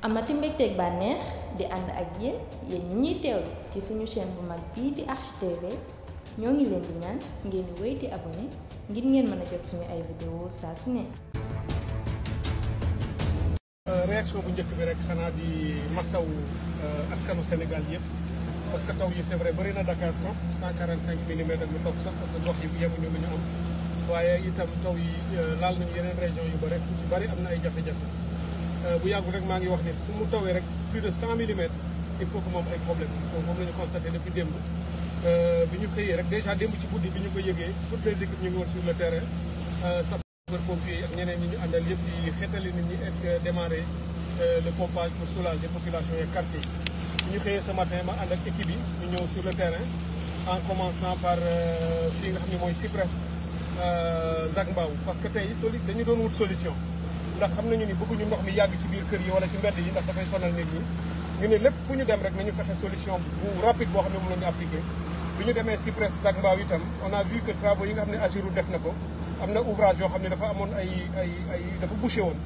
amati mbégteeg bànneex di ànd ak yéen ñi ñuy teewlu ci suñu chaîne bu mag bii di Archi TV ñoo ngi leen di ñaan ngeen di wéy di abonné ngir ngeen mën a jot suñu ay vidéo saa su ne. réaction bu njëkk bi rek xanaa di masaw askanu Sénégal yëpp parce que taw yi c'est vrai bëri na Dakar trop 145 millimètres lu topp sax parce que gox yi yemuñu lu ñu am waaye itam taw yi laal nañu yeneen région yu bëri fu ci bëri am na ay jafe-jafe bu yàggul rek maa ngi wax ne fu mu tawee rek plus de 100 millimètres il faut que moom ay problème donc moom la ñu constaté depuis démb bi ñu xëyee rek déjà démb ci guddi bi ñu ko yëgee toutes les équipes ñu ngi woon sur le terrain sapeurs-pompiers yi ak ñeneen ñi ñu àndal yëpp di xeetali nit ñi ak démarrer le pompage pour soulager population et quartier yi ñu xëyee ce matin ma ànd ak équipe yi ñu ñëw sur le terrain en commençant par fii nga xam ne mooy Cyprès Zac Mbao parce que tey dañu doon wut solution ndax xam nañu ni bëgguñu ndox mi yàgg ci biir kër yi wala ci mbedd yi ndax dafay sonal nit ñi ñu ne lépp fu ñu dem rek nañu fexe solution bu rapide boo xam ne moom la ñu appliqué bi ñu demee Cyprès Zac Mbao itam on a vu que travaux yi nga xam ne Ageroute def na ko am na ouvrage yoo xam ne dafa amoon dafa bouché woon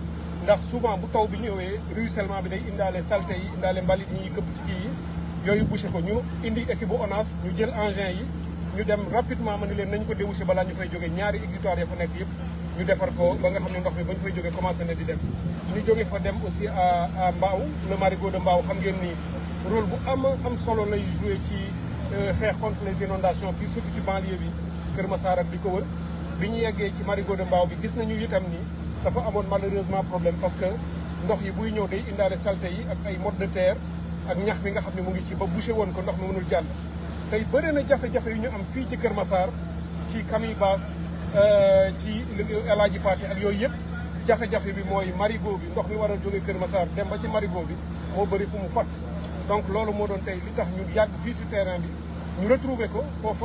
ndax souvent bu taw bi ñëwee ruissellement bi day indaale saleté yi indaale mbalit yi ñuy këpp ci kii yi yooyu bouché ko ñu indi équipe bu ONAS ñu jël engin yi ñu dem rapidement ma ni leen nañu ko débouché balaa ñu fay jógee ñaari exutoire ya fa nekk yëpp ñu defar ko ba nga xam ne ndox mi ba ñu fay jógee commencé na di dem ñu jóge fa dem aussi à Mbao le marigot de Mbao xam ngeen ni rôle bu am solo lay joué ci xeex contre les inondations fii surtout ci banlieue bi Kër Massar ak di ko wër bi ñu yeggee ci marigot de Mbao bi gis nañu itam ni dafa amoon malheureusement problème parce que ndox yi buy ñëw day indaale saleté yi ak ay mode de terre ak ñax bi nga xam ne mu ngi ci ba bouché woon ko ndox mi mënul jàll tey bëri na jafe-jafe yu ñu am fii ci Kër Massar ci Camille Basse ci El Hadji Pathé ak yooyu yëpp jafe-jafe bi mooy marigot bi ndox mi war a jógee Kër Massar dem ba ci marigot bi moo bëri fu mu fatt donc loolu moo doon tey li tax ñu yàgg fii si terrain bi ñu retrouver ko foofu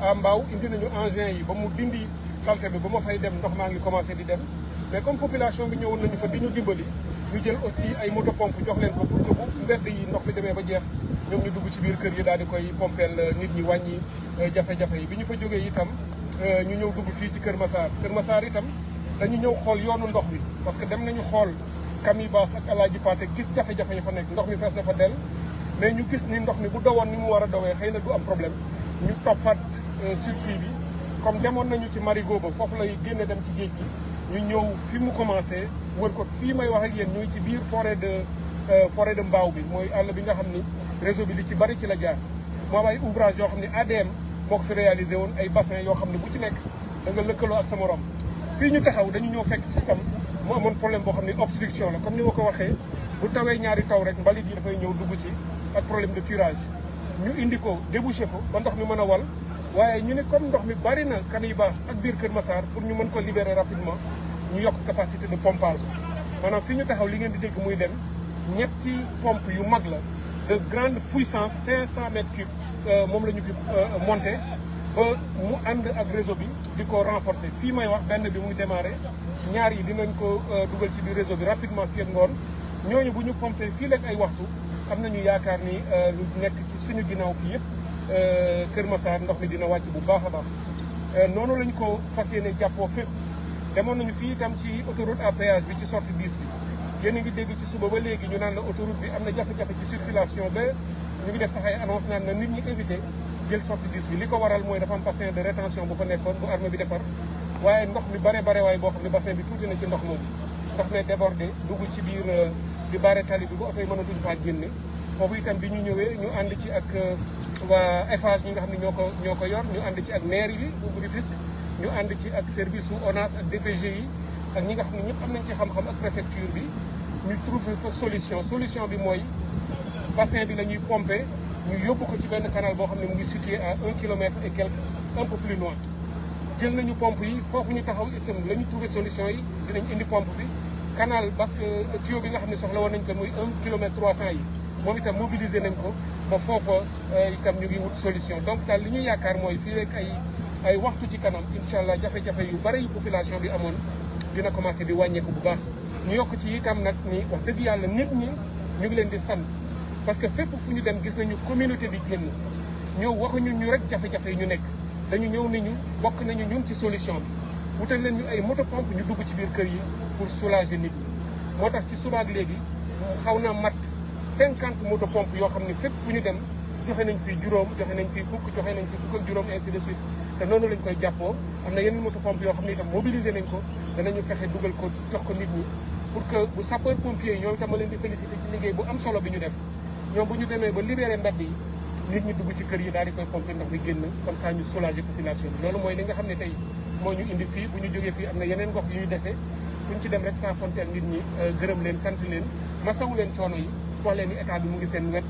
à Mbao indi nañu engin yi ba mu dindi saleté bi ba ma fay dem ndox maa ngi commencé di dem mais comme population bi ñëwoon nañu fa di ñu dimbali ñu jël aussi ay moto pompe jox leen ko pour que bu mbedd yi ndox mi demee ba jeex ñoom ñu dugg ci biir kër yi daal di koy pompeel nit ñi wàññi jafe-jafe yi bi ñu fa jógee itam ñu ñëw dugg fii ci Kër Massar itam dañu ñëw xool yoonu ndox bi parce que dem nañu xool Camille Basse ak El Hadji Pathé gis jafe-jafe yi fa nekk ndox mi fees na fa del mais ñu gis ni ndox mi bu dawoon ni mu war a dawee xëy na du am problème ñu toppat circuit bi comme demoon nañu ci marigot ba foofu lay génne dem ci géej gi ñu ñëw fi mu commencé wër ko fii may wax ak yéen ñu ngi ci biir forêt de Mbao bi mooy àll bi nga xam ni réseau bi li ci bari ci la jaar moo am ay ouvrage yoo xam ne ADM moo ko fi réalisé woon ay bassin yoo xam ne bu ci nekk da nga lëkkaloo ak sa morom fii ñu taxaw dañu ñëw fekk fi tam mu amoon problème boo xam ne obstruction la comme ni ma ko waxee bu tawee ñaari taw rek mbalit yi dafay ñëw dugg ci ak problème de curage ñu indi ko débouché ko ba ndox mi mën a wal waaye ñu ne comme ndox mi bari na Camille Basse ak biir Kër Massar pour ñu mën ko libérer rapidement ñu yokk capacité de pompage maanaam fii ñu taxaw li ngeen di dégg muy dem ñetti pompe yu mag la de grande puissance 500 mètres cubes moom la ñu fi monté ba mu ànd ak réseau bi di ko renforcer fii may wax benn bi mu ngi démarré ñaar yi dinañ ko dugal ci biir réseau bi rapidement fii ak ngoon ñooñu bu ñu pompé fii lekk ay waxtu am nañu yaakaar ni lu nekk ci suñu ginnaaw fii yëpp Kër Massar ndox mi dina wàcc bu baax a baax noonu lañ ko fas yéene jàppoo fépp demoon nañu fii itam ci autoroute à péage bi ci sortie 10 bi yéen a ngi dégg ci suba ba léegi ñu naan la autoroute bi am na jafe-jafe ci circulation ba ñu ngi def sax ay annonce naan na nit ñi éviter jël sortie 10 bi li ko waral mooy dafa am bassin de rétention bu fa nekkoon bu armée bi defar waaye ndox mi bare waaye boo xam ne bassin bi tuuti na ci ndox moomu ndox mi débordé dugg ci biir di bare tali bi bu oto yi mënatuñ faa génne foofu itam bi ñu ñëwee ñu ànd ci ak waa Eiffage ñi nga xam ne ñoo ko yor ñu ànd ci ak maire yi bu Rufisque ñu ànd ci ak service su ONAS ak DPG yi ak ñi nga xam ne ñëpp am nañ ci xam-xam ak préfecture bi ñu trouver fa solution bi mooy bassin bi la ñuy pomper ñu yóbbu ko ci benn canal boo xam ne mu ngi situé à 1 kilomètre et quelque un peu plus loin jël nañu pompe yi foofu ñu taxaw itam la ñu trouver solution yi dinañ indi pompe bi canal parce que tuyau bi nga xam ne soxla woon nañ ko muy 1 kilomètre 300 yi moom itam mobiliser nañ ko ba foofa itam ñu ngi wut solution donc daal li ñuy yaakaar mooy fii rek ay waxtu ci kanam incha allah jafe-jafe yu bari yu population bi amoon dina commencé di wàññeeku bu baax ñu yokk ci itam nag ni wax dëgg yàlla nit ñi ñu ngi leen di sant parce que fépp fu ñu dem gis nañu communauté bi génn ñëw waxuñu ñu rek jafe-jafe yi ñu nekk dañu ñëw nañu bokk nañu ñun ci solution bi wutal leen ñu ay moto pompe ñu dugg ci biir kër yi pour soulager nit ñi moo tax ci subaak léegi xaw na mat 50 moto pompe yoo xam ne fépp fu ñu dem joxe nañ fii juróom joxe nañ fii fukk joxe nañ fii fukk ak juróom ainsi de suite te noonu lañ koy jàppoo am na yeneen moto pompe yoo xam ne itam mobiliser nañ ko danañu fexe dugal ko jox ko nit ñi pour que bu sapeur pompier yi ñoom itam ma leen di féliciter ci liggéey bu am solo bi ñu def ñoom bu ñu demee ba libéré mbedd yi nit ñi dugg ci kër yi daal di koy pomper ndox mi génn comme ça ñu soulager population bi loolu mooy li nga xam ne tey moo ñu indi fii bu ñu jógee fii am na yeneen gox yu ñu dese fu ñu ci dem rek sans fonte ak nit ñi gërëm leen sant leen masawu leen coono yi wax leen ni état bi mu ngi seen wet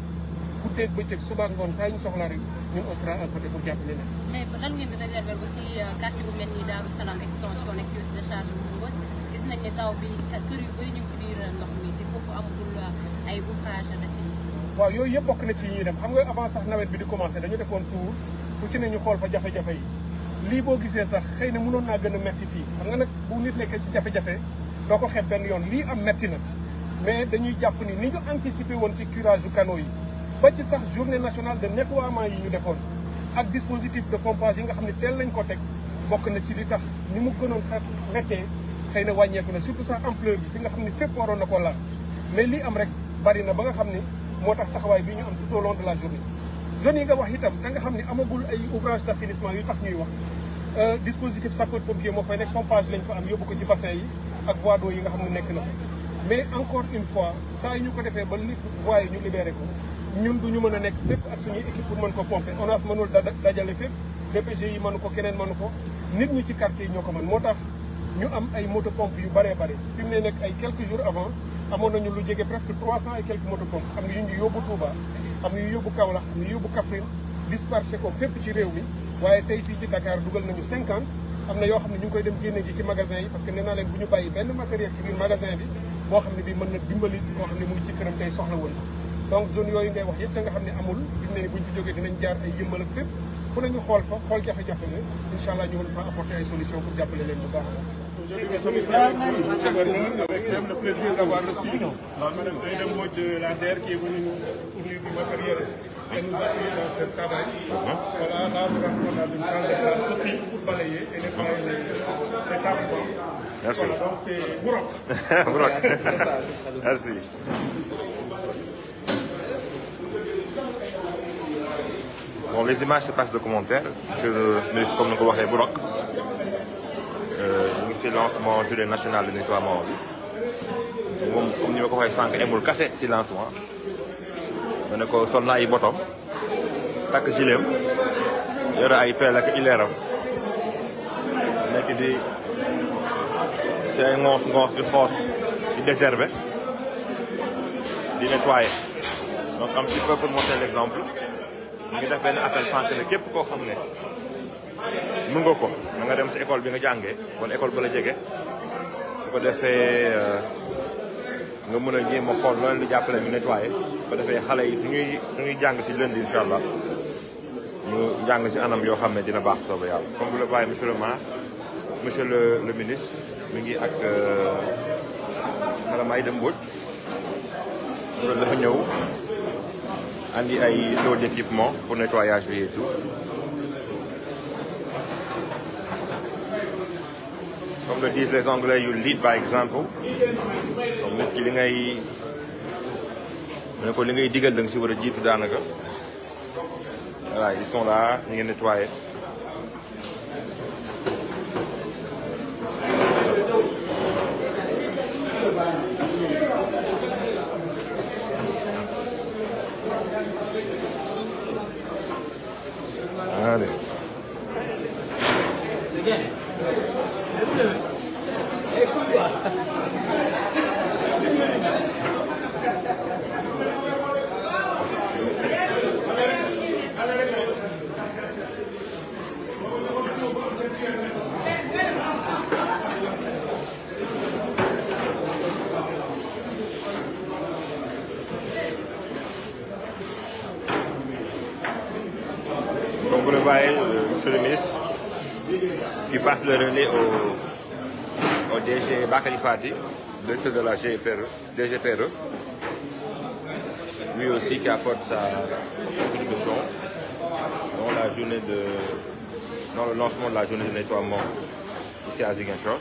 guddeeg bëccëg suba ak ngoon saa ñu soxla rek ñun on sera à côté pour jàppale leen. mais lan ngeen di réserver aussi quartier bu mel ni Daaru Salaam extension nekk ci décharge bu Mbos gis nañ ne taw bi kër yu bëri ñu ngi ci biir ndox mi te foofu amul ay ouvrage d'assainissement. waaw yooyu yëpp bokk na ci ñuy dem xam nga avant sax nawet bi di commencé dañu defoon tour fu ci ne ñu xool fa jafe-jafe yi lii boo gisee sax xëy na mënoon naa gën a metti fii xam nga nag bu nit nekkee ci jafe-jafe doo ko xeeb benn yoon lii am metti na mais dañuy jàpp ni ñu anticiper woon ci curage yu canaux yi ba ci sax journée nationale de nettoiement yi ñu defoon ak dispositif de pompage yi nga xam ne teel nañ ko teg bokk na ci li tax ni mu gënoon mettee xëy na wàññeeku na surtout sax ampleur bi fi nga xam ne fépp waroon na ko laal mais lii am rek bari na ba nga xam ni moo tax taxawaay bi ñu am tout au long de la journée zones yi nga wax itam da nga xam ne amagul ay ouvrage d'assainissement yu tax ñuy wax dispositif sapeur pompier moo fay nekk pompage lañ fa am yóbbu ko ci bassin yi ak voie d'eau yi nga xam ne nekk na fa mais encore une fois saa yi ñu ko defee ba li voies yi ñu libéré ko ñun du ñu mën a nekk fépp ak suñuy équipe pour mën ko pomper ONAS mënul dajale fépp DPG yi mënu ko keneen mënu ko nit ñi ci quartier yi ñoo ko mën moo tax ñu am ay moto pompe yu bëree bëri fi mu ne nekk ay quelques jours avant amoon nañu lu jege presque 300 et quelques moto pompe am na yu ñu yóbbu Touba am na yu yóbbu Kaolack am na yu yóbbu Kaffrine dispersé ko fépp ci réew mi waaye tey fii ci Dakar dugal nañu 50 am na yoo xam ne ñu ngi koy dem génne ji ci magasin yi parce que nee naa leen bu ñu bàyyi benn matériel ci biir magasin bi boo xam ne bi mën na dimbali koo xam ne mu ngi ci këram tey soxla woon donc zone yooyu ngay wax yëpp da nga xam ne amul fi mu ne ni bu ñu fi jógee dinañ jaar ay yëmbal ak fépp fu nañu xool fa xool jafe-jafe la incha allah ñu mën fa apporter ay solutions pour jàppale leen bu baax a baax. Aujourd'hui, nous sommes ici avec le gouverneur, avec même le plaisir d'avoir reçu Madame Aïda Mbodj de la DER qui est venue nous fournir du matériel et nous appuyer dans ce travail. Voilà, là nous rentrons dans une salle de classe aussi pour balayer et nettoyer les tables. Merci. Voilà, donc c'est Bourok. Bourok. Merci. Bon, les images se passent de commentaires. Monsieur le ministre, comme nous l'avons dit, Bourok. Ñu ngi si lancement journée nationale de nettoiement bi moom comme ni ma ko waxee sànq emul kase si lancement ma ne ko sol na ay botom takk gileem yore ay peel ak ileeram nekk di si ay ngoos di xoos di désherber di nettoyer donc un petit peu pour montrer l'exemple ñu ngi def benn appel sànq ne képp koo xam ne mën nga ko da nga dem si école bi nga jàngee wala école ba la jege su ko defee nga mën a jéem a xool loolu di jàppale ñu nettoyer su ko defee xale yi suñuy jàng si lundi incha allah ñu jàng si anam yoo xam ne dina baax sooba yàlla. comme vous le voyez monsieur le maire monsieur le ministre mi ngi ak Madame Aïda Mbodj loolu dafa ñëw andi ay lot d'équipement pour nettoyage bi et tout. Comme le disent les Anglais, you lead by example. Donc nit ki li ngay ko li ngay digal da nga si war a jiitu daanaka. Voilà, ils sont là, ñu ngi nettoyer. Allez. Donc vous le voyez, monsieur le ministre, qui passe le relais au DG Bakary Fati, directeur de la DGPRE, lui aussi qui apporte sa contribution dans le lancement de la journée de nettoiement ici à Ziguinchor.